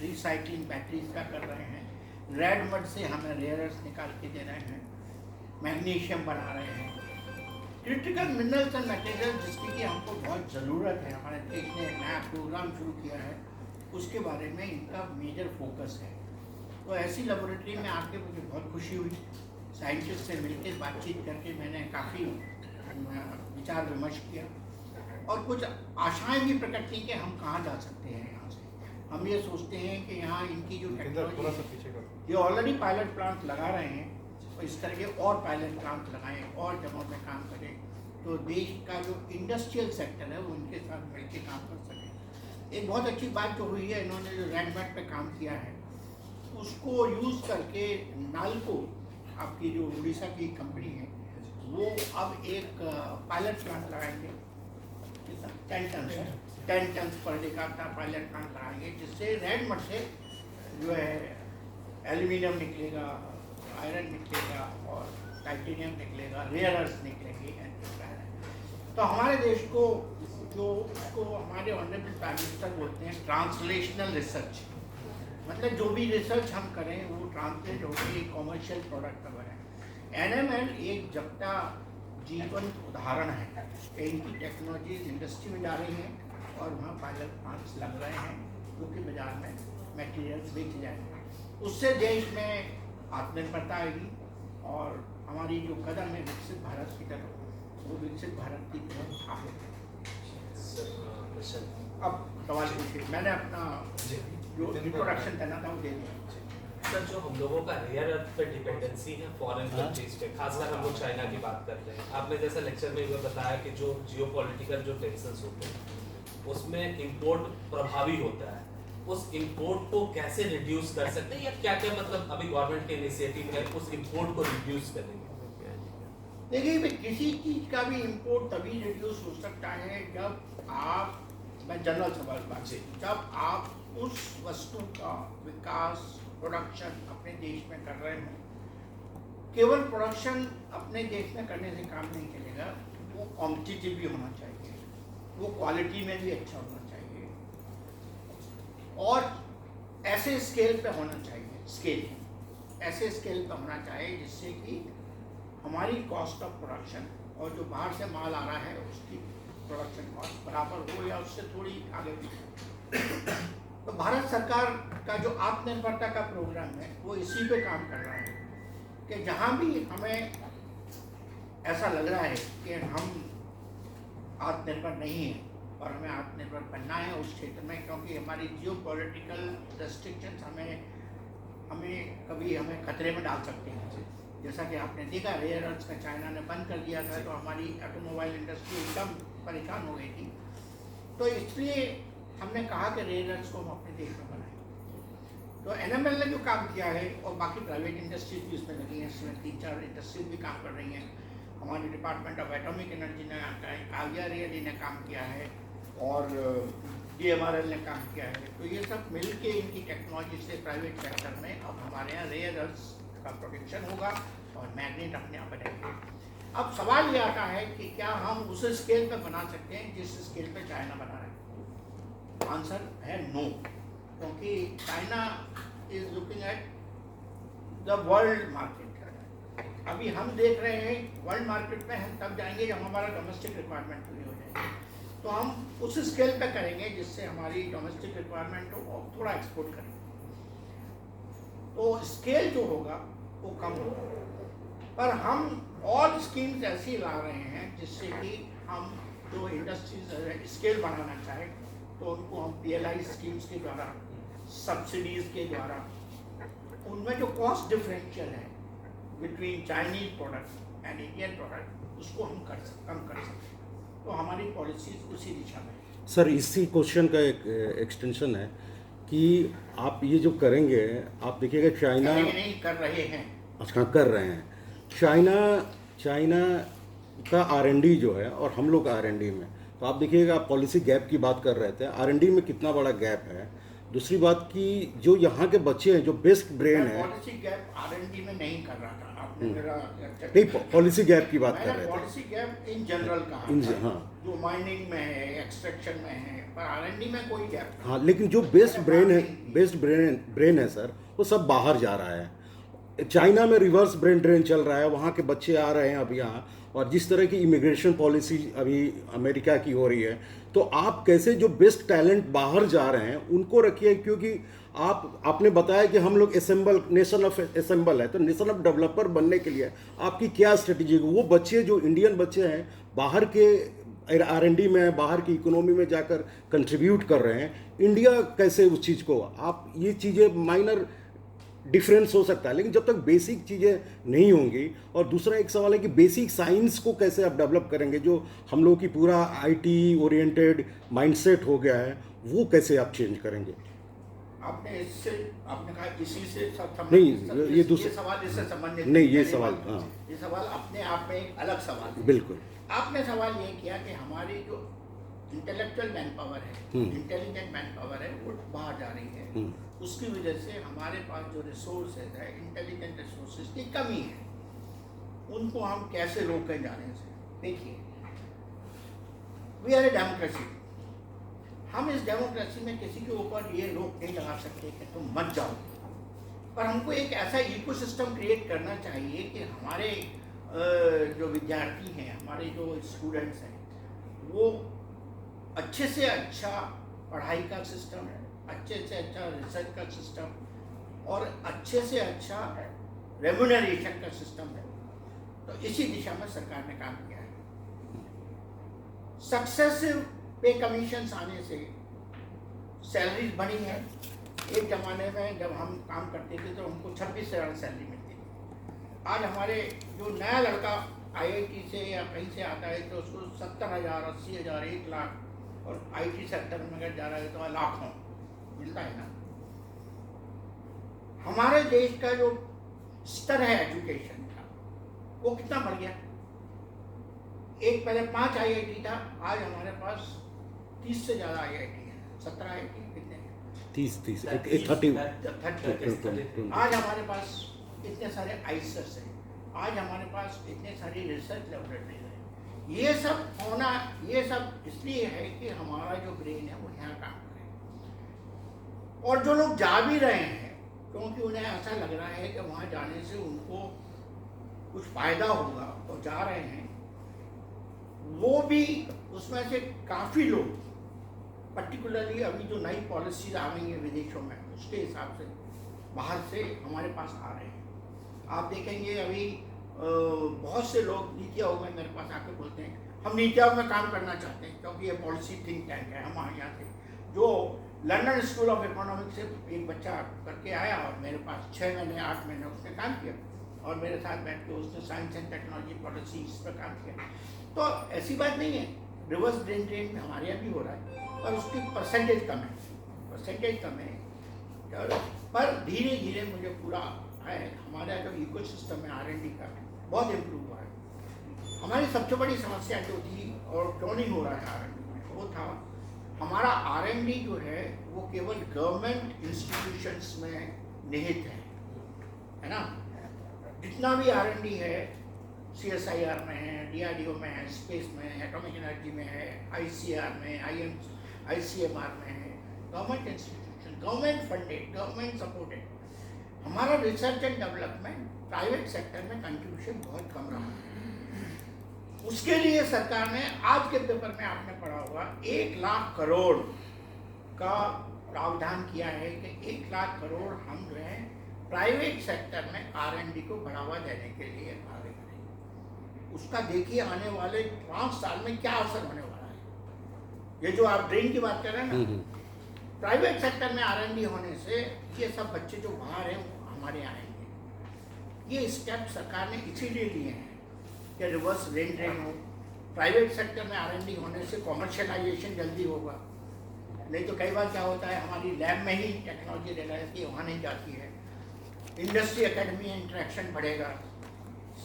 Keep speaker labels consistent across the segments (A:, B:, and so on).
A: Recycling batteries का कर रहे हैं, रेड मड से हमें रेयर अर्थ निकाल के दे रहे हैं, मैग्नीशियम बना रहे हैं, क्रिटिकल मिनरल्स एंड मटेरियल जिसकी कि हमको बहुत ज़रूरत है। हमारे देश ने एक नया प्रोग्राम शुरू किया है, उसके बारे में इनका मेजर फोकस है। तो ऐसी लेबोरेटरी में आके मुझे बहुत खुशी हुई। साइंटिस्ट से मिलकर बातचीत करके मैंने काफ़ी विचार विमर्श किया और कुछ आशाएं भी प्रकट की कि हम कहाँ जा सकते हैं यहाँ से। हम ये सोचते हैं कि यहाँ इनकी जो टेक्नोलॉजी, ये ऑलरेडी पायलट प्लांट लगा रहे हैं, तो इस तरह के और पायलट प्लांट लगाएं और जगहों में काम करें, तो देश का जो इंडस्ट्रियल सेक्टर है वो इनके साथ मिलकर काम कर सके। एक बहुत अच्छी बात जो हुई है, इन्होंने जो रेडमेट पे काम किया है उसको यूज़ करके नालको, आपकी जो उड़ीसा की कंपनी है, वो अब एक पायलट प्लांट लगाएंगे 10 टन पर डे का पायलट प्लांट लगाएंगे, जिससे रेड मड से जो है एल्यूमिनियम निकलेगा, आयरन निकलेगा और टाइटेनियम निकलेगा, रेयर अर्थ निकलेंगे। तो हमारे देश को जो उसको हमारे ऑनरेबल प्राइम मिनिस्टर बोलते हैं ट्रांसलेशनल रिसर्च, मतलब जो भी रिसर्च हम करें वो ट्रांसलेट होकर एक कॉमर्शियल प्रोडक्ट पर बने। एनएमएल एक जगता जीवंत उदाहरण है कि इनकी टेक्नोलॉजीज इंडस्ट्री में जा रही हैं और वहाँ पायलट प्लांट्स लग रहे हैं जो कि बाजार में मटेरियल्स बेचे जाएंगे। उससे देश में आत्मनिर्भरता आएगी और हमारी जो कदम है विकसित भारत की तरफ, वो विकसित भारत की तरफ आगे। अब सवाल पूछिए, मैंने अपना जो इंट्रोडक्शन करना था वो दे दिया।
B: सर, जो हम लोगों का रेयर अर्थ पे डिपेंडेंसी है फॉरेन कंट्रीज पे, खासकर हम लोग चाइना की बात करते हैं। आपने जैसा लेक्चर में ये बताया कि जो जियोपॉलिटिकल जो टेंशंस होते हैं उसमें इंपोर्ट प्रभावी होता है, उस इंपोर्ट को कैसे रिड्यूस कर सकते हैं या क्या क्या मतलब अभी गवर्नमेंट के इनिशिएटिव है उस इंपोर्ट को रिड्यूस करेंगे?
A: देखिए, किसी चीज़ का भी इंपोर्ट तभी रिड्यूस हो सकता है जब आप, मैं जनरल सवाल बात, जब आप उस वस्तु का विकास, प्रोडक्शन अपने देश में कर रहे हो। केवल प्रोडक्शन अपने देश में करने से काम नहीं चलेगा, वो कॉम्पिटिटिव भी होना चाहिए, वो क्वालिटी में भी अच्छा होना चाहिए और ऐसे स्केल पे होना चाहिए, ऐसे स्केल पे होना चाहिए जिससे कि हमारी कॉस्ट ऑफ प्रोडक्शन और जो बाहर से माल आ रहा है उसकी प्रोडक्शन कॉस्ट बराबर हो या उससे थोड़ी आगे भी। तो भारत सरकार का जो आत्मनिर्भरता का प्रोग्राम है वो इसी पे काम कर रहा है कि जहाँ भी हमें ऐसा लग रहा है कि हम आत्मनिर्भर नहीं हैं और हमें आत्मनिर्भर बनना है उस क्षेत्र में, क्योंकि हमारी जियोपॉलिटिकल रेस्ट्रिक्शंस हमें खतरे में डाल सकते हैं। जैसा कि आपने देखा, रेयर अर्थ का चाइना ने बंद कर दिया था तो हमारी ऑटोमोबाइल इंडस्ट्री एकदम परेशान हो गई थी। तो इसलिए हमने कहा कि रेयर अर्थ को हम अपने देश में बनाएं। तो एनएमएल ने जो काम किया है और बाकी प्राइवेट इंडस्ट्रीज भी इसमें लगी हैं, इसमें 3-4 इंडस्ट्रीज भी काम कर रही हैं। हमारी डिपार्टमेंट ऑफ एटॉमिक एनर्जी ने, काव्या रियली ने काम किया है और DMRL ने काम किया है। तो ये सब मिल के इनकी टेक्नोलॉजी से प्राइवेट सेक्टर में अब हमारे यहाँ रेयर अर्थ का प्रोडक्शन होगा और मैग्नेट अपने आप बनेंगे। अब सवाल ये आता है कि क्या हम उस स्केल पे बना सकते हैं जिस स्केल पे चाइना बना रहा है? आंसर है नो, क्योंकि China is looking at the world market. अभी हम देख रहे हैं वर्ल्ड मार्केट में हम तब जाएंगे जब हमारा डोमेस्टिक रिक्वायरमेंट पूरी हो जाएगी। तो हम उस स्केल पे करेंगे जिससे हमारी डोमेस्टिक रिक्वायरमेंट हो और थोड़ा एक्सपोर्ट करेंगे। तो स्केल जो होगा वो कम होगा, पर हम और स्कीम्स ऐसी ला रहे हैं जिससे कि हम जो इंडस्ट्रीज स्केल बनाना चाहें तो उनको हम PLI स्कीम्स के द्वारा, सब्सिडीज़ के द्वारा, उनमें जो कॉस्ट डिफरेंशियल है between Chinese product and Indian product उसको हम कम कर सकते हैं। तो हमारी पॉलिसीज उसी दिशा में है।
C: सर, इसी क्वेश्चन का एक एक्सटेंशन है कि आप ये जो करेंगे, आप देखिएगा चाइना
A: नहीं कर रहे हैं,
C: अच्छा कर रहे हैं, चाइना का R&D जो है और हम लोग का R&D में, तो आप देखिएगा, आप पॉलिसी गैप की बात कर रहे थे, R&D में कितना बड़ा गैप है। दूसरी बात कि जो यहाँ के बच्चे हैं जो बेस्ट ब्रेन है,
A: पॉलिसी गैप R&D में नहीं कर रहा था, आपने मेरा
C: नहीं पॉलिसी गैप की बात कर
A: मैंने
C: रहे थे।
A: पॉलिसी गैप इन जनरल कहा था,
C: हाँ
A: जो माइनिंग में है, एक्सट्रैक्शन में है, पर R&D में कोई गैप नहीं।
C: हाँ, लेकिन जो बेस्ट ब्रेन है सर, वो सब बाहर जा रहा है। चाइना में रिवर्स ब्रेन ड्रेन चल रहा है, वहाँ के बच्चे आ रहे हैं अब यहाँ, और जिस तरह की इमिग्रेशन पॉलिसी अभी अमेरिका की हो रही है, तो आप कैसे जो बेस्ट टैलेंट बाहर जा रहे हैं उनको रखिए, क्योंकि आपने बताया कि हम लोग नेशन ऑफ असेंबल है, तो नेशन ऑफ डेवलपर बनने के लिए आपकी क्या स्ट्रेटेजी है? वो बच्चे जो इंडियन बच्चे हैं बाहर के R&D में, बाहर की इकोनॉमी में जाकर कंट्रीब्यूट कर रहे हैं, इंडिया कैसे उस चीज़ को, आप ये चीज़ें माइनर डिफरेंस हो सकता है, लेकिन जब तक बेसिक चीज़ें नहीं होंगी। और दूसरा एक सवाल है कि बेसिक साइंस को कैसे आप डेवलप करेंगे, जो हम लोग की पूरा IT ओरिएंटेड माइंडसेट हो गया है, वो कैसे आप चेंज करेंगे?
A: आपने कहा इसी से
C: नहीं, ये
A: दूसरे सवाल इससे संबंधित
C: नहीं, ये सवाल, हाँ,
A: ये सवाल अपने आप में एक अलग सवाल है।
C: बिल्कुल।
A: आपने सवाल ये किया कि हमारी जो इंटेलेक्चुअल मैन पावर है, इंटेलिजेंट मैन पावर है, वो बाहर जा रही है, उसकी वजह से हमारे पास जो रिसोर्सेज है, इंटेलिजेंट रिसोर्सेज की कमी है, उनको हम कैसे रोकें जाने से? देखिए, वी आर ए डेमोक्रेसी, हम इस डेमोक्रेसी में किसी के ऊपर ये रोक नहीं लगा सकते कि तुम मत जाओ, पर हमको एक ऐसा इकोसिस्टम क्रिएट करना चाहिए कि हमारे जो विद्यार्थी हैं, हमारे जो स्टूडेंट्स हैं, वो अच्छे से अच्छा पढ़ाई का सिस्टम है, अच्छे से अच्छा रिसर्च का सिस्टम और अच्छे से अच्छा रेम्यूनरेशन का सिस्टम है। तो इसी दिशा में सरकार ने काम किया है। सक्सेसिव पे कमीशंस आने से सैलरीज बढ़ी है। एक ज़माने में जब हम काम करते थे तो हमको 26 से ज़्यादा सैलरी मिलती थी। आज हमारे जो नया लड़का IIT से या कहीं से आता है तो उसको 70,000, 80,000, 1 लाख, और IT सेक्टर में अगर जा रहा है तो लाखों मिलता है ना। हमारे देश का जो स्तर है एजुकेशन का, वो कितना बढ़ गया। एक पहले 5 IIT था, आज हमारे पास 30 से ज़्यादा IIT है। 17 IIT कितने हैं?
C: 30 30
A: आज हमारे पास इतने सारे आइसर्स हैं, आज हमारे पास इतने सारी रिसर्च लेबोरेटरीज हैं। ये सब होना, ये सब इसलिए है कि हमारा जो ब्रेन है वो यहाँ काम करे। और जो लोग जा भी रहे हैं क्योंकि उन्हें ऐसा लग रहा है कि वहाँ जाने से उनको कुछ फायदा होगा और जा रहे हैं, वो भी उसमें से काफ़ी लोग, पर्टिकुलरली अभी जो नई पॉलिसीज आ गई हैं विदेशों में, उसके हिसाब से बाहर से हमारे पास आ रहे हैं। आप देखेंगे अभी बहुत से लोग नीति आयोग में मेरे पास आके बोलते हैं हम नीति आयोग में काम करना चाहते हैं, क्योंकि ये पॉलिसी थिंक टैंक है हमारे यहाँ से। जो लंदन स्कूल ऑफ इकोनॉमिक्स से एक बच्चा करके आया और मेरे पास 6 महीने 8 महीने उसने काम किया और मेरे साथ बैठ के उसने साइंस एंड टेक्नोलॉजी पॉलिसी इस पर काम किया। तो ऐसी बात नहीं है, रिवर्स ब्रेन ड्रेन में हमारे यहाँ भी हो रहा है, पर उसकी परसेंटेज कम है, पर धीरे धीरे मुझे पूरा है हमारा जो इकोसिस्टम है R&D का बहुत इम्प्रूव हुआ है। हमारी सबसे बड़ी समस्या जो थी और क्यों नहीं हो रहा है R&D में, वो था हमारा R&D जो है वो केवल गवर्नमेंट इंस्टीट्यूशंस में निहित है ना। जितना भी R&D है CSIR में है, DRDO में है, स्पेस में है, एटॉमिक एनर्जी में है, ICR में, ICMR में है, government institution, government funded, government supported. हमारा research and development private sector में कंट्रीब्यूशन बहुत कम रहा है। उसके लिए सरकार ने आज के पेपर में आपने पढ़ा होगा 1 लाख करोड़ का प्रावधान किया है कि 1 लाख करोड़ हम जो है प्राइवेट सेक्टर में R&D को बढ़ावा देने के लिए आगे करेंगे। उसका देखिए आने वाले 5 साल में क्या असर होने वाला है। ये जो आप ड्रेन की बात कर रहे हैं ना, प्राइवेट सेक्टर में R&D होने से ये सब बच्चे जो बाहर हैं हमारे यहाँ आएंगे। ये स्टेप सरकार ने इसीलिए लिए हैं कि रिवर्स ब्रेन ड्रेन हो, प्राइवेट सेक्टर में R&D होने से कॉमर्शियलाइजेशन जल्दी होगा। नहीं तो कई बार क्या होता है हमारी लैब में ही टेक्नोलॉजी रह जाती है, वहाँ नहीं जाती है। इंडस्ट्री एकेडमी इंटरेक्शन बढ़ेगा,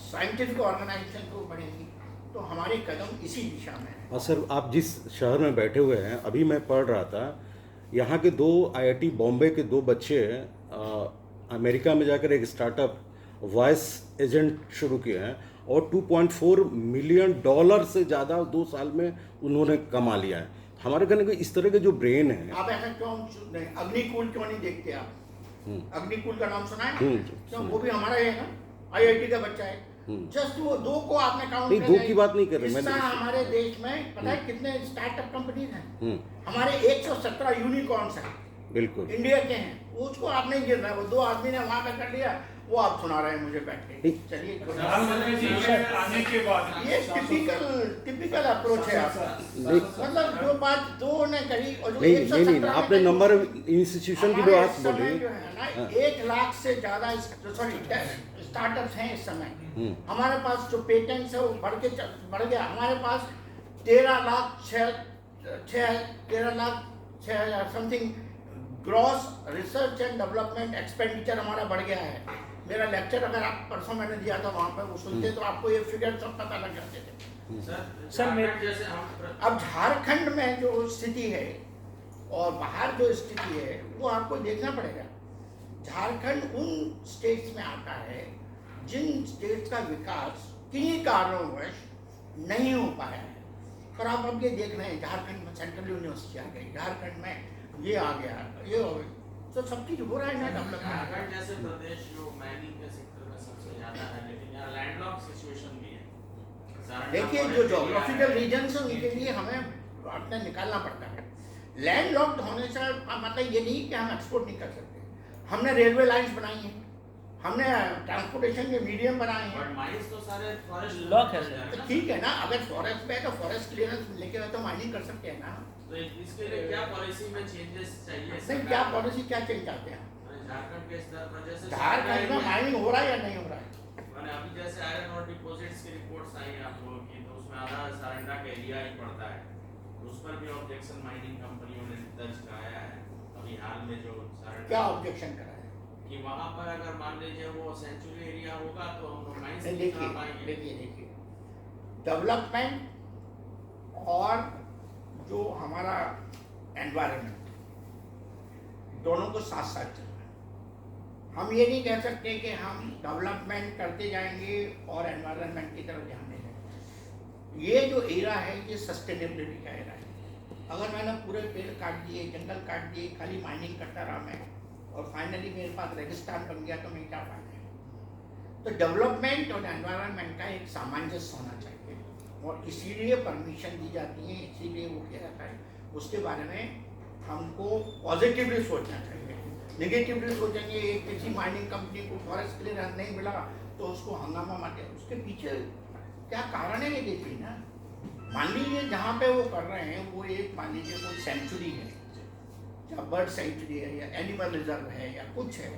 A: साइंटिफिक ऑर्गेनाइजेशन तो बढ़ेगी, तो हमारे कदम इसी दिशा में है।
C: और सर आप जिस शहर में बैठे हुए हैं, अभी मैं पढ़ रहा था यहाँ के 2 IIT बॉम्बे के 2 बच्चे अमेरिका में जाकर एक स्टार्टअप वॉइस एजेंट शुरू किए हैं और $2.4 मिलियन से ज़्यादा 2 साल में उन्होंने कमा लिया है। हमारे कहने को इस तरह के जो ब्रेन है।
A: आप ऐसा क्यों नहीं, अग्निकुल क्यों नहीं देखते आप? अग्निकुल का नाम सुना है? क्यों, वो भी हमारा ही है ना, IIT का बच्चा है। जस्ट वो 2 को आपने काउंट
C: नहीं, 2 की बात नहीं कर रहे मैं।
A: हमारे देश में पता है कितने स्टार्टअप कंपनीज हैं? हमारे 117 यूनिकॉर्न्स हैं,
C: बिल्कुल
A: इंडिया के हैं। उसको आप नहीं गिर रहा, वो 2 आदमी ने वहां पे कर लिया, वो आप सुना रहे हैं मुझे बैठ के। चलिए,
D: प्रधानमंत्री जी के आने के बाद
A: ये टिपिकल अप्रोच है आपका। मतलब जो बात 2 ने करी और जो
C: नहीं
A: 117
C: नहीं, आपने नंबर इंस्टीट्यूशन की बात बोली।
A: 1 लाख से ज्यादा स्टार्टअप्स हैं इस समय। हमारे पास जो पेटेंट्स है वो बढ़ गया। हमारे पास 13 lakh 6,000 something gross research and development expenditure हमारा बढ़ गया है। मेरा लेक्चर अगर आप परसों मैंने दिया था वहाँ पर वो सुनते तो आपको ये फिगर सब पता लग जाते थे।
E: सर मेरे जैसे
A: अब झारखंड में जो स्थिति है और बाहर जो स्थिति है वो आपको देखना पड़ेगा। झारखंड उन स्टेट्स में आता है जिन स्टेट्स का विकास किन्हीं कारणवश नहीं हो पाया है। पर आप अब ये देख रहे हैं झारखंड में सेंट्रल यूनिवर्सिटी आ गई, झारखंड में ये आ गया, ये हो गया, तो सब चीज हो रहा है ना डेवलप।
E: झारखंड जैसे प्रदेश जो माइनिंग के सेक्टर में सबसे ज्यादा है, लेकिन यहाँ लैंडलॉक सिचुएशन भी है।
A: देखिए जो ज्योग्राफिकल रीजन है उनके लिए हमें अपना निकालना पड़ता है। लैंडलॉक्ड होने से मतलब ये नहीं कि हम एक्सपोर्ट नहीं कर सकते। हमने रेलवे लाइंस बनाई हैं, हमने ट्रांसपोर्टेशन के मीडियम बनाए हैं।
E: बट माइंस तो सारे फॉरेस्ट
D: लॉक है।
A: तो ठीक है ना, अगर फॉरेस्ट में है तो फॉरेस्ट क्लियरेंस लेके तो माइनिंग कर सकते हैं ना।
E: तो इसके लिए क्या पॉलिसी में चेंजेस चाहिए?
A: नहीं, क्या पॉलिसी क्या चेंज चाहते हैं?
E: झारखंड के स्तर पर जैसे
A: झारखंड में माइनिंग हो रहा है या नहीं हो रहा है?
E: मैंने अभी जैसे आयरन और डिपॉजिट्स की रिपोर्ट्स आई हैं आप लोगों की, तो उसमें आधा सारंडा का एरिया ही पड़ता है। उस पर भी ऑब्जेक्शन माइनिंग कंपनियों ने दर्ज कराया है अभी हाल में। जो सारंडा
A: क्या ऑब्जेक्शन करा है
E: कि वहां पर अगर मान लीजिए वो सेंचुरी एरिया होगा तो हम लोग माइंस
A: नहीं,
E: नहीं कर पाएंगे।
A: देखिए डेवलपमेंट और जो हमारा एनवायरनमेंट दोनों को साथ साथ चलना है। हम ये नहीं कह सकते कि हम डेवलपमेंट करते जाएंगे और एनवायरनमेंट की तरफ ध्यान नहीं देंगे। ये जो एरा है ये सस्टेनेबिलिटी का एरा है। अगर मैंने पूरे पेड़ काट दिए, जंगल काट दिए, खाली माइनिंग करता रहा मैं और फाइनली मेरे पास रेगिस्तान बन गया तो मैं क्या फायदा है? तो डेवलपमेंट और एनवायरनमेंट का एक सामंजस्य होना चाहिए और इसीलिए परमिशन दी जाती है, इसीलिए वो किया जाता है। उसके बारे में हमको पॉजिटिवली सोचना चाहिए। नेगेटिवली सोचेंगे किसी माइनिंग कंपनी को फॉरेस्ट क्लियरेंस नहीं मिला तो उसको हंगामा मारते, उसके पीछे क्या कारण है ये देखिए ना। मान लीजिए जहाँ पे वो कर रहे हैं वो एक मान लीजिए कोई सेंचुरी है या बर्ड सेंचुरी है या एनिमल रिजर्व है या कुछ है,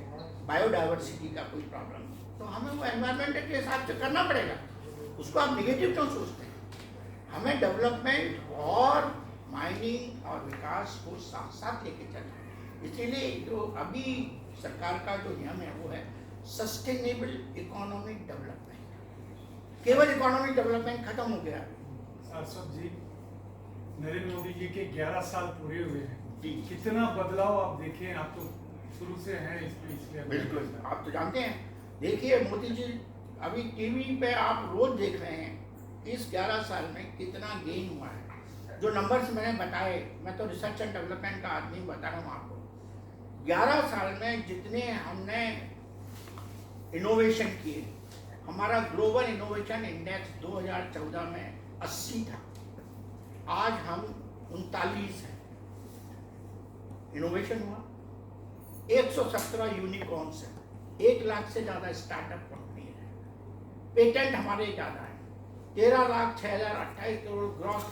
A: बायोडाइवर्सिटी का कोई प्रॉब्लम, तो हमें वो एनवायरनमेंट के हिसाब से करना पड़ेगा। उसको आप निगेटिव क्यों सोचते हैं? हमें डेवलपमेंट और माइनिंग और विकास को साथ साथ लेके चलना है। इसीलिए जो अभी सरकार का जो नियम है वो है सस्टेनेबल इकोनॉमिक डेवलपमेंट। केवल इकोनॉमिक डेवलपमेंट खत्म हो गया।
D: साहब जी, नरेंद्र मोदी जी के 11 साल पूरे हुए हैं, कितना बदलाव आप देखें, आप तो शुरू से हैं इसलिए।
A: बिल्कुल, आप तो जानते हैं। देखिए मोदी जी अभी टीवी पे आप रोज देख रहे हैं इस 11 साल में कितना गेन हुआ है। जो नंबर्स मैंने बताए, मैं तो रिसर्च एंड डेवलपमेंट का आदमी बता रहा हूँ आपको। 11 साल में जितने हमने इनोवेशन किए, हमारा ग्लोबल इनोवेशन इंडेक्स 2014 में 80 था, आज हम 39 हैं। इनोवेशन हुआ, 117 यूनिकॉर्न्स हैं, 1 लाख से ज़्यादा स्टार्टअप कंपनी है, पेटेंट हमारे ज़्यादा है, 13,06,028 crore gross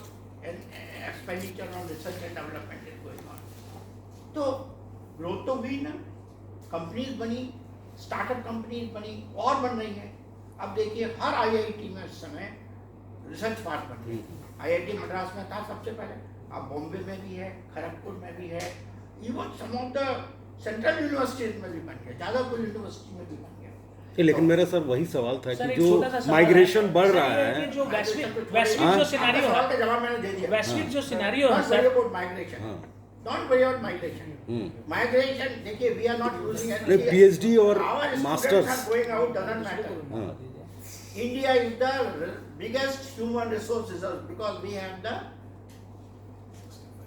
A: expenditure on research and development is going on. तो ग्रोथ तो हुई ना, कंपनीज बनी, स्टार्टअप कंपनीज बनी और बन रही है। अब देखिए हर IIT में इस समय रिसर्च पार्क बन रही है। IIT मद्रास में था सबसे पहले, अब बॉम्बे में भी है, खड़गपुर में भी है, even some of the central universities में भी बन गया, जादवपुर यूनिवर्सिटी में भी बन गया।
C: लेकिन मेरा सर वही सवाल था कि जो माइग्रेशन बढ़ रहा है,
F: जो वैश्विक जो सिनेरियो है,
A: जवाब मैंने दे दिया।
F: वैश्विक जो सिनेरियो है
A: sir,
F: sir,
A: migration Don't worry about migration. Migration, देखिए, we are not losing
C: नहीं,
A: anything.
C: PhD और
A: Our students
C: masters
A: are going out, doesn't matter.
C: हाँ,
A: India is the biggest human resource reserve because we have the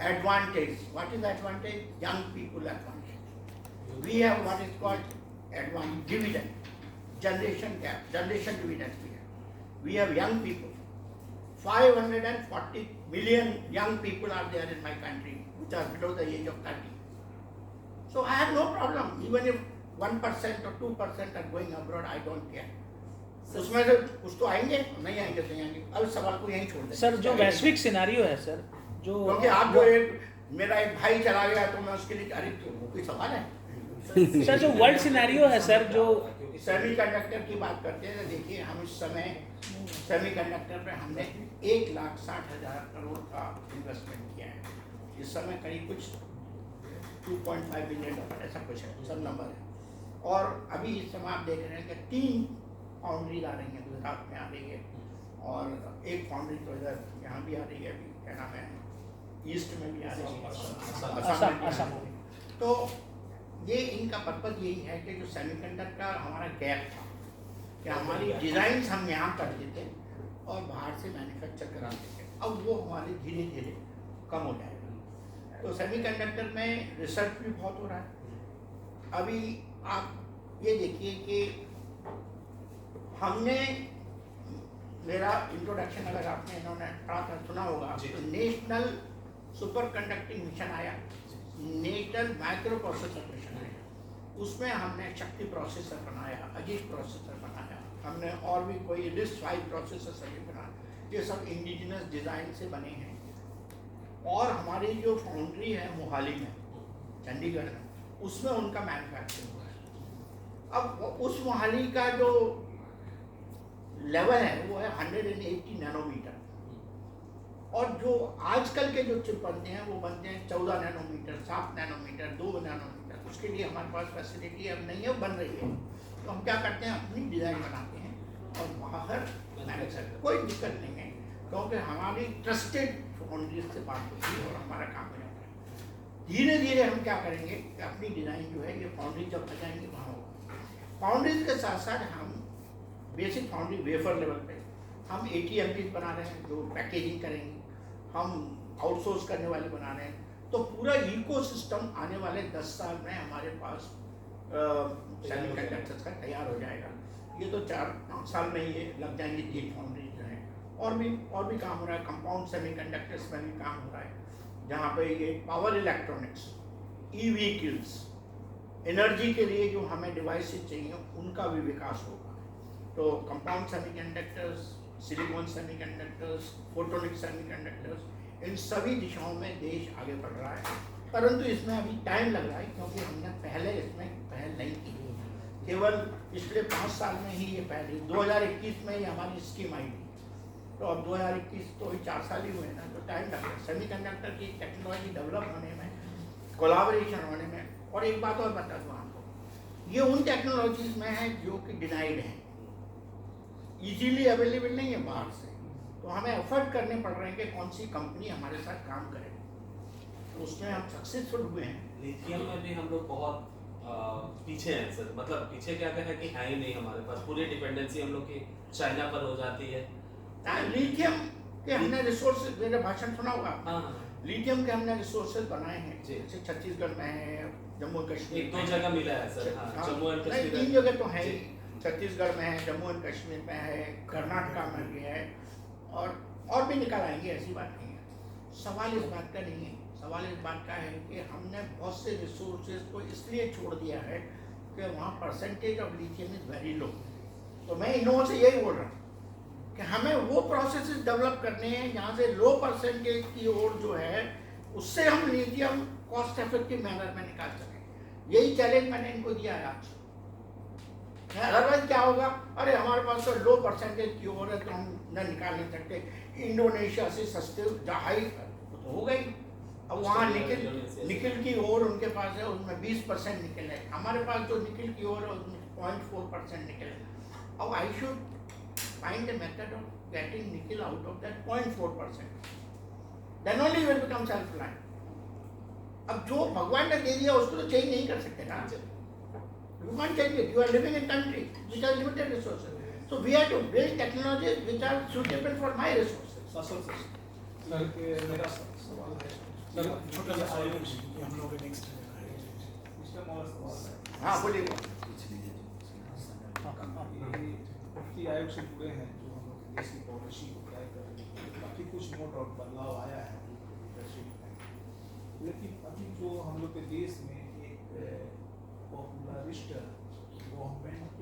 A: advantage. What is the advantage? Young people advantage. We have what is called advantage dividend, generation gap, generation dividend. We have young people. 540 million young people are there in my country which are below the age of 30. So I have no problem. Even if 1% or 2% are going abroad, I don't care. उसमें से कुछ तो आएंगे, नहीं आएंगे तो नहीं आएंगे. अब इस सवाल को यहीं छोड़ दें.
F: सर जो वैश्विक सिनारियो है सर, जो
A: क्योंकि आप जो एक मेरा एक भाई चला गया तो मैं उसके लिए अरे कोई सवाल है?
F: सर जो वर्ल्ड सिनारियो है सर, जो
A: सेमीकंडक्टर की बात करते हैं, देखिए हम इस समय सेमीकंडक्टर पे हमने 1,60,000 करोड़ का इन्वेस्टमेंट किया है. इस समय करीब कुछ 2.5 बिलियन डॉलर ऐसा कुछ है, सब नंबर है. और अभी इस समय आप देख रहे हैं कि 3 फाउंड्रीज आ रही हैं, गुजरात में आ रही है और एक फाउंड्री तो इधर यहाँ भी आ रही है, अभी क्या नाम है, ईस्ट में भी आ रही है, असम में भी आ रही है. तो ये इनका पर्पज यही है कि जो सेमीकंडक्टर का हमारा गैप था कि हमारी डिज़ाइंस हम यहाँ करते थे और बाहर से मैन्युफैक्चर कराते थे, अब वो हमारे धीरे धीरे कम हो जाएगा. तो सेमीकंडक्टर में रिसर्च भी बहुत हो रहा है. अभी आप ये देखिए कि हमने, मेरा इंट्रोडक्शन अगर आपने इन्होंने पढ़ा था, सुना होगा, तो नेशनल सुपर कंडक्टिंग मिशन आया, नेशनल माइक्रो प्रोसेसर मिशन आया. उसमें हमने शक्ति प्रोसेसर बनाया, अजीत प्रोसेसर बनाया, हमने और भी कोई RISC-V प्रोसेसर सभी बनाया. ये सब इंडिजिनस डिज़ाइन से बने हैं. और हमारी जो फाउंड्री है मोहाली में, चंडीगढ़ में, उसमें उनका मैन्युफैक्चरिंग हुआ है. अब उस मोहाली का जो लेवल है वो है 180 नैनोमीटर. और जो आजकल के जो चिप बनते हैं वो बनते हैं 14 नैनोमीटर, 7 नैनोमीटर, 2 नैनोमीटर. उसके लिए हमारे पास फैसिलिटी अब नहीं है, बन रही है. तो हम क्या करते हैं, अपनी डिज़ाइन बनाते हैं और बाहर मैन्युफैक्चर, कोई दिक्कत नहीं है क्योंकि हमारी ट्रस्टेड फाउंड्रीज से बात होती है और हमारा काम हो जाता है. धीरे धीरे हम क्या करेंगे कि अपनी डिज़ाइन जो है ये फाउंड्री जब आ जाएंगे वहाँ होगा. फाउंड्रीज के साथ साथ हम बेसिक फाउंड्री वेफर लेवल पे हम ATMPs बना रहे हैं जो पैकेजिंग करेंगे, हम आउटसोर्स करने वाले बना रहे हैं. तो पूरा इकोसिस्टम आने वाले 10 साल में हमारे पास सेमीकंडक्टर्स का तैयार हो जाएगा. ये तो 4-5 साल में ये लग जाएंगे 3 फाउंड्रीज जो हैं. और भी काम हो रहा है, कंपाउंड सेमीकंडक्टर्स में भी काम हो रहा है, जहाँ पे ये पावर इलेक्ट्रॉनिक्स, ई-व्हीकल्स, एनर्जी के लिए जो हमें डिवाइसेस चाहिए उनका भी विकास होगा. तो compound semiconductors, silicon semiconductors, photonic semiconductors, इन सभी दिशाओं में देश आगे बढ़ रहा है. परंतु इसमें अभी टाइम लग रहा है क्योंकि हमने पहले इसमें पहल नहीं की. केवल पिछले 5 साल में ही ये पहले 2021 में ही हमारी स्कीम आई थी. तो अब 2021 तो 4 साल ही हुए ना, तो टाइम लग रहा है सेमीकंडक्टर की टेक्नोलॉजी डेवलप होने में, कोलैबोरेशन होने में. और एक बात और बता दूँ आपको, ये उन टेक्नोलॉजीज में है जो कि डिनाइड है, इजीली अवेलेबल नहीं है बाहर से. तो हमें एफर्ट करने पड़ रहे हैं कि कौन सी कंपनी हमारे साथ काम करे. तो उसमें हम सक्सेसफुल हुए हैं.
B: लिथियम में भी हम लोग बहुत पीछे हैं सर. मतलब पीछे क्या है कि है ही नहीं हमारे पास, पूरी डिपेंडेंसी हम लोग की चाइना पर हो जाती है.
A: लिथियम के हमने रिसोर्सेज, मेरा भाषण सुना होगा.
B: हाँ,
A: लिथियम के हमने रिसोर्सेज बनाए हैं,
B: जी.
A: जैसे छत्तीसगढ़ में है, जम्मू एंड कश्मीर
B: 1-2 जगह मिला है सर. हाँ, जम्मू एंड
A: नहीं,
B: कश्मीर
A: 3 जगह तो है ही. छत्तीसगढ़ में है, जम्मू एंड कश्मीर में है, कर्नाटका में भी है, और भी निकल आएंगे, ऐसी बात नहीं है. सवाल इस बात का नहीं है. सवाल इस बात का है कि हमने बहुत से रिसोर्सेज को इसलिए छोड़ दिया है कि वहाँ percentage of lithium is very low. तो मैं इन लोगों से यही बोल रहा हूँ कि हमें वो प्रोसेसेस डेवलप करने हैं जहाँ से लो परसेंटेज की ओर जो है उससे हम लिथियम कॉस्ट इफेक्टिव मैनर में निकाल सकें. यही चैलेंज मैंने इनको दिया है आज. अदरवाइज क्या होगा, अरे हमारे पास तो लो परसेंटेज की ओर है तो हम न निकाल नहीं सकते. इंडोनेशिया से सस्ते हाई तो हो गई. अब वहाँ निकल की ओर उनके पास है, उसमें 20% निकल है. हमारे पास जो निकल की ओर है उसमें 0.4% निकल है. अब I should find a method of getting nickel out of that 0.4%. Then only you will become self-reliant. अब जो भगवान ने दे दिया उसको तो चेंज नहीं कर सकते ना। You can't change it. You are living in country which has limited resources. So we have to build technologies which are suitable for my resources.
G: Sir मेरा सवाल है सर, छोटा सा आयोग कि हम लोग नेक्स्ट सिस्टम और सवाल
A: हाँ बोलिए।
G: मुफ्ती आयोग से जुड़े हैं जो हम लोग देश की पॉलिसी को तय कर रहे हैं, काफ़ी कुछ नोट और बदलाव आया है लीडरशिप में। लेकिन अभी जो हम लोग के देश में एक पॉपुलरिस्ट गवर्नमेंट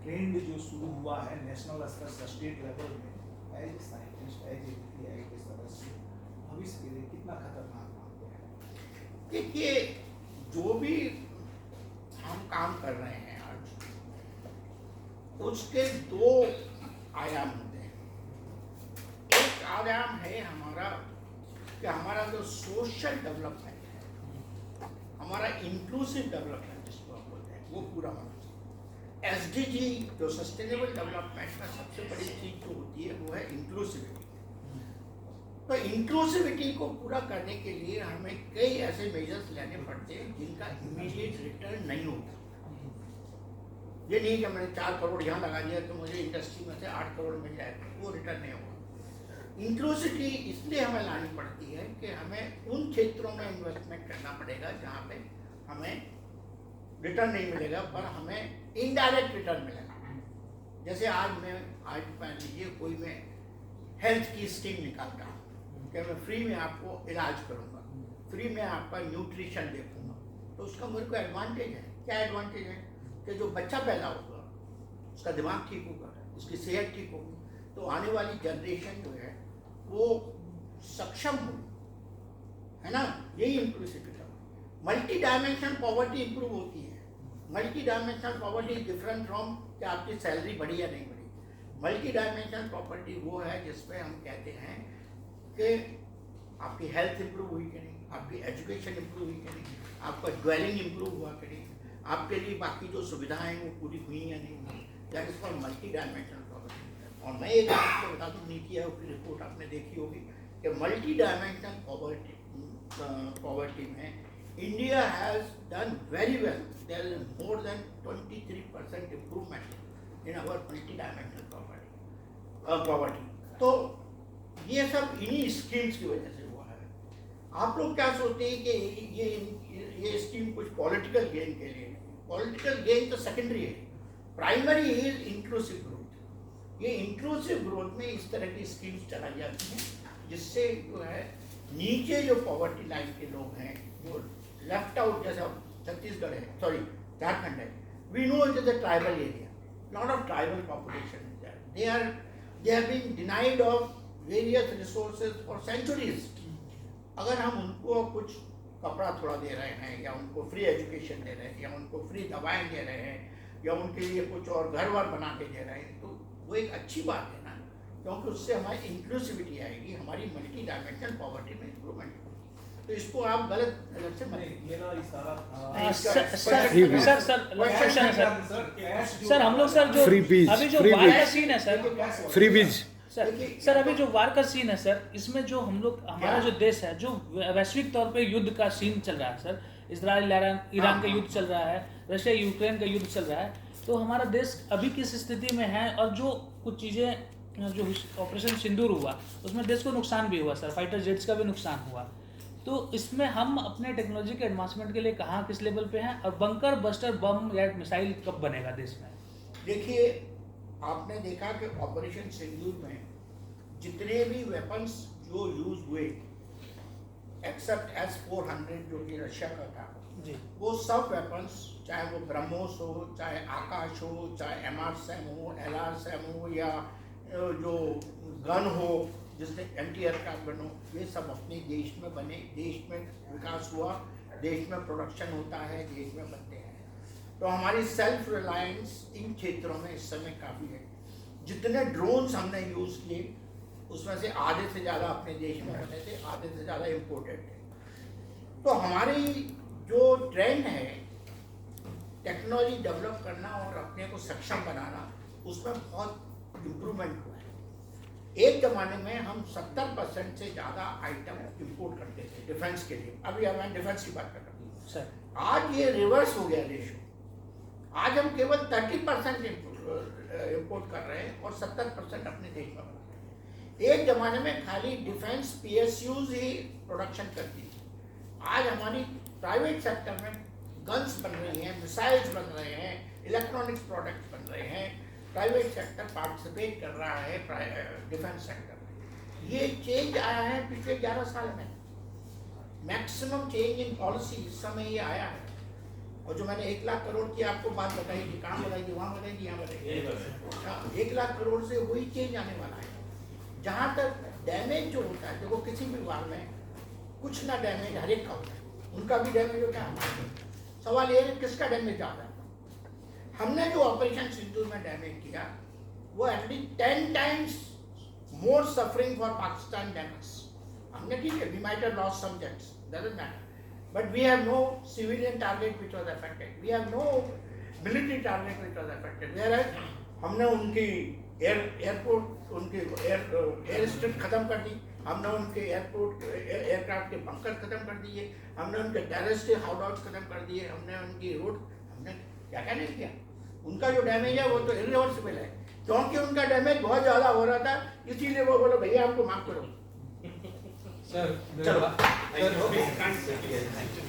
G: ट्रेंड जो शुरू हुआ है नेशनल स्तर से स्टेट लेवल में, as a scientist, as a NITI Aayog के सदस्य, भविष्य के लिए कितना खतरनाक मानते हैं?
A: देखिए जो भी हम काम कर रहे हैं आज, उसके दो आयाम होते हैं। एक आयाम है हमारा कि हमारा जो सोशल डेवलपमेंट है, हमारा इंक्लूसिव डेवलपमेंट जिसको हम बोलते हैं, वो पूरा होना चाहिए। SDG जो सस्टेनेबल डेवलपमेंट का सबसे बड़ी चीज जो होती है वो है इंक्लूसिविटी। तो इंक्लूसिविटी को पूरा करने के लिए हमें कई ऐसे मेजर्स लेने पड़ते हैं जिनका इमीडिएट रिटर्न नहीं होता। ये नहीं कि मैंने 4 करोड़ यहाँ लगा दिया तो मुझे इंडस्ट्री में से 8 करोड़ मिल जाएगा, वो रिटर्न नहीं होगा। इंक्लूसिविटी इसलिए हमें लानी पड़ती है कि हमें उन क्षेत्रों में इन्वेस्टमेंट करना पड़ेगा जहाँ पे हमें रिटर्न नहीं मिलेगा पर हमें इनडायरेक्ट रिटर्न मिलेगा। जैसे आज मान लीजिए कोई मैं हेल्थ की स्कीम निकालता हूँ कि मैं फ्री में आपको इलाज करूँगा, फ्री में आपका न्यूट्रिशन देखूँगा, तो उसका मेरे को एडवांटेज है। क्या एडवांटेज है कि जो बच्चा पैदा होगा उसका दिमाग ठीक होगा, उसकी सेहत ठीक होगी, तो आने वाली जनरेशन जो है वो सक्षम होगी, है ना। यही inclusivity. Multi dimensional poverty improve होती है। Multi dimensional poverty is different from कि आपकी सैलरी बढ़ी या नहीं बढ़ी। मल्टी डायमेंशनल प्रॉपर्टी वो है जिसमें हम कहते हैं कि आपकी हेल्थ इंप्रूव हुई कि नहीं, आपकी एजुकेशन इंप्रूव हुई कि नहीं, आपका ड्वेलिंग इंप्रूव हुआ कि नहीं, आपके लिए बाकी जो सुविधाएं हैं वो पूरी हुई या नहीं हुई। That is for multi dimensional property. और मैं एक आपको बता दूँ, नीति आयोग की रिपोर्ट आपने देखी होगी कि मल्टी डायमेंशनल पॉवर्टी में India has done very well. There is more than 23% improvement in our multi-dimensional poverty. तो ये सब इन्हीं स्कीम्स की वजह से हुआ है। आप लोग क्या सोचते हैं कि ये स्कीम कुछ पॉलिटिकल गेन के लिए? पॉलिटिकल गेन तो सेकेंडरी है, प्राइमरी इज इंक्लूसिव ग्रोथ। ये इंक्लूसिव ग्रोथ में इस तरह की स्कीम्स चलाई जाती हैं जिससे जो है नीचे जो पॉवर्टी लाइन के लोग हैं जो लेफ्ट आउट, जैसा छत्तीसगढ़ है, सॉरी झारखंड है, we know it is a tribal area, lot of tribal population is there, they have been denied of various resources for centuries. अगर हम उनको कुछ कपड़ा थोड़ा दे रहे हैं या उनको फ्री एजुकेशन दे रहे हैं या उनको फ्री दवाएं दे रहे हैं या उनके लिए कुछ और घर वर बना के दे रहे हैं, तो वो एक अच्छी बात है ना, क्योंकि उससे हमारी इंक्लूसिविटी आएगी, हमारी मल्टी डायमेंशनल पॉवर्टी में इंप्रूवमेंट होगी। तो इसको आप गलत अलग से मत
G: मेरा इशारा था
F: सर हम लोग सर जो
C: Free beach,
F: अभी जो
C: free
F: वार का
C: beach.
F: सीन है सर,
C: फ्री बीज।
F: सर अभी जो वार का सीन है सर, इसमें जो हम लोग हमारा जो देश है जो वैश्विक तौर पे युद्ध का सीन चल रहा है सर, इजराइल ईरान का युद्ध चल रहा है, रशिया यूक्रेन का युद्ध चल रहा है, तो हमारा देश अभी किस स्थिति में है? और जो कुछ चीज़ें जो ऑपरेशन सिंदूर हुआ उसमें देश को नुकसान भी हुआ सर, फाइटर जेट्स का भी नुकसान हुआ, तो इसमें हम अपने टेक्नोलॉजी के एडवांसमेंट के लिए कहाँ किस लेवल पे हैं? और बंकर बस्टर बम या मिसाइल कब बनेगा देश में?
A: देखिए आपने देखा कि ऑपरेशन सिंदूर में जितने भी वेपन्स जो यूज हुए एक्सेप्ट S-400 जो कि रशिया का था
F: जी,
A: वो सब वेपन्स, चाहे वो ब्रह्मोस हो, चाहे आकाश हो, चाहे MR-SAM हो, LR-SAM हो, या जो गन हो जिससे एंटी एयरक्राफ्ट गन हो, ये सब अपने देश में बने, देश में विकास हुआ, देश में प्रोडक्शन होता है, देश में बनते हैं। तो हमारी सेल्फ रिलायंस इन क्षेत्रों में इस समय काफ़ी है। जितने ड्रोन्स हमने यूज़ किए उसमें से आधे से ज़्यादा अपने देश में बने थे, आधे से ज़्यादा इम्पोर्टेड थे। तो हमारी जो ट्रेंड है टेक्नोलॉजी डेवलप करना और अपने को सक्षम बनाना, उसमें बहुत इम्प्रूवमेंट हुआ है। एक ज़माने में हम 70% से ज़्यादा आइटम इंपोर्ट करते थे डिफेंस के लिए। अभी मैं डिफेंस की बात कर रहा हूँ
F: सर।
A: आज ये रिवर्स हो गया रेशो। आज हम केवल 30% इंपोर्ट कर रहे हैं और 70% अपने देश में बना रहे हैं। एक ज़माने में खाली डिफेंस PSUs ही प्रोडक्शन करती थी। आज हमारी प्राइवेट सेक्टर में गन्स बन रही हैं, मिसाइल्स बन रहे हैं, इलेक्ट्रॉनिक्स प्रोडक्ट्स बन रहे हैं। प्राइवेट सेक्टर पार्टिसिपेट कर रहा है डिफेंस सेक्टर में। ये चेंज आया है पिछले 11 साल में। मैक्सिमम चेंज इन पॉलिसी इस समय ये आया है। और जो मैंने 1 लाख करोड़ की आपको बात बताई थी, कहाँ बताई थी, वहाँ बताई थी, यहाँ बताई थी। हाँ, 1 लाख करोड़ से वही चेंज आने वाला है। जहाँ तक डैमेज जो होता है, देखो किसी भी वार में कुछ ना डैमेज हर एक का होता है, उनका भी डैमेज होता है। सवाल ये है किसका डैमेज ज़्यादा है। हमने जो ऑपरेशन सिंदूर में डैमेज किया वो at least 10 times more suffering for Pakistan than us. हमने ठीक है, we might have lost some jets, doesn't matter, but we have no civilian target which was affected, we have no military target which was affected. Whereas हमने उनकी airport, उनकी air strip खत्म कर दी, हमने उनके एयरक्राफ्ट के बंकर खत्म कर दिए, हमने उनके टेररिस्ट हाउडआउट्स खत्म कर दिए, हमने उनकी रोड, हमने क्या क्या नहीं किया। उनका जो डैमेज है वो तो इरिवर्सिबल है, क्योंकि उनका डैमेज बहुत ज़्यादा हो रहा था, इसीलिए वो बोलो भैया हमको माफ करो।
B: सर
A: चलो।
B: Thank you.